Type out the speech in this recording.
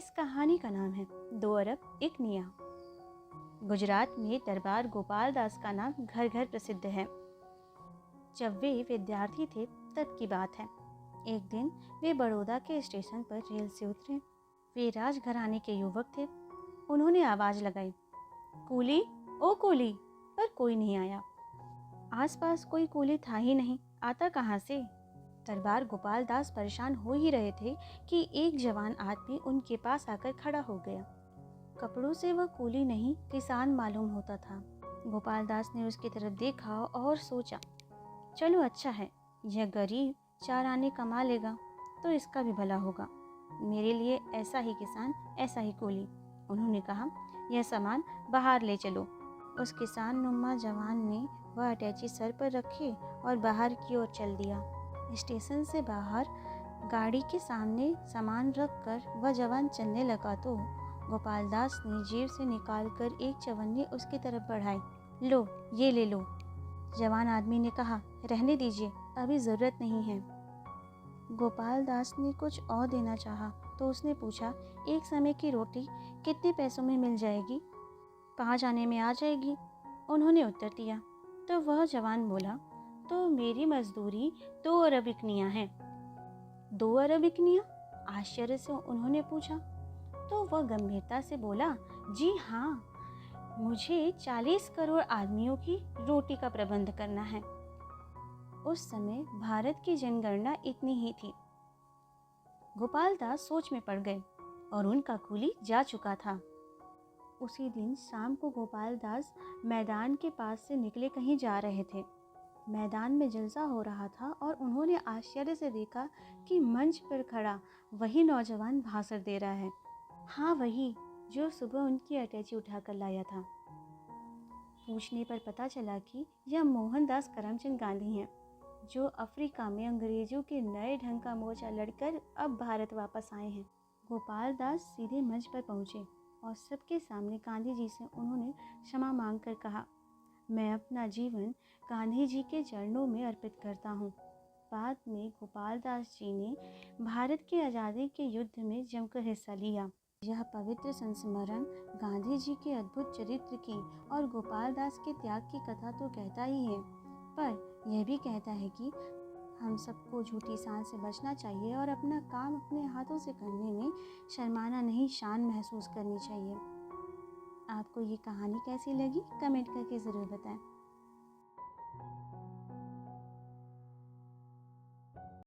इस कहानी का नाम है 2 अरब एक निया। गुजरात में दरबार गोपाल दास का नाम घर घर प्रसिद्ध है। जब वे विद्यार्थी थे तब की बात है। एक दिन वे बड़ौदा के स्टेशन पर रेल से उतरे। वे राजघराने के युवक थे। उन्होंने आवाज लगाई, कूली, ओ कूली, पर कोई नहीं आया। आसपास कोई कूली था ही नहीं, आता कहाँ से? दरबार गोपाल दास परेशान हो ही रहे थे कि एक जवान आदमी उनके पास आकर खड़ा हो गया। कपड़ों से वह कूली नहीं, किसान मालूम होता था। गोपाल दास ने उसकी तरफ देखा और सोचा, चलो अच्छा है, यह गरीब 4 आने कमा लेगा तो इसका भी भला होगा। मेरे लिए ऐसा ही किसान, ऐसा ही कूली। उन्होंने कहा, यह सामान बाहर ले चलो। उस किसान नुमा जवान ने वह अटैची सर पर रखी और बाहर की ओर चल दिया। स्टेशन से बाहर गाड़ी के सामने सामान रखकर वह जवान चलने लगा तो गोपाल दास ने जेब से निकालकर एक चवन्नी उसकी तरफ बढ़ाई। लो, ये ले लो। जवान आदमी ने कहा, रहने दीजिए, अभी ज़रूरत नहीं है। गोपाल दास ने कुछ और देना चाहा तो उसने पूछा, एक समय की रोटी कितने पैसों में मिल जाएगी? 5 आने में आ जाएगी, उन्होंने उत्तर दिया। तो वह जवान बोला, तो मेरी मजदूरी 2 अरब इकनिया है। 2 अरब इकनिया? आश्चर्य से उन्होंने पूछा। तो वह गंभीरता से बोला, जी हाँ, मुझे 40 करोड़ आदमियों की रोटी का प्रबंध करना है। उस समय भारत की जनगणना इतनी ही थी। गोपाल दास सोच में पड़ गए और उनका कूली जा चुका था। उसी दिन शाम को गोपाल दास मैदान के पास से निकले कहीं जा रहे थे। मैदान में जलसा हो रहा था और उन्होंने आश्चर्य से देखा कि मंच पर खड़ा वही नौजवान भाषण दे रहा है। हाँ, वही जो सुबह उनकी अटैची उठाकर लाया था। पूछने पर पता चला कि यह मोहनदास करमचंद गांधी हैं, जो अफ्रीका में अंग्रेजों के नए ढंग का मोर्चा लड़कर अब भारत वापस आए हैं। गोपाल दास सीधे मंच पर पहुंचे और सबके सामने गांधी जी से उन्होंने क्षमा मांगकर कहा, मैं अपना जीवन गांधी जी के चरणों में अर्पित करता हूँ। बाद में गोपाल दास जी ने भारत की आज़ादी के युद्ध में जमकर हिस्सा लिया। यह पवित्र संस्मरण गांधी जी के अद्भुत चरित्र की और गोपाल दास के त्याग की कथा तो कहता ही है, पर यह भी कहता है कि हम सबको झूठी सांस से बचना चाहिए और अपना काम अपने हाथों से करने में शर्माना नहीं, शान महसूस करनी चाहिए। आपको ये कहानी कैसी लगी? कमेंट करके ज़रूर बताएं।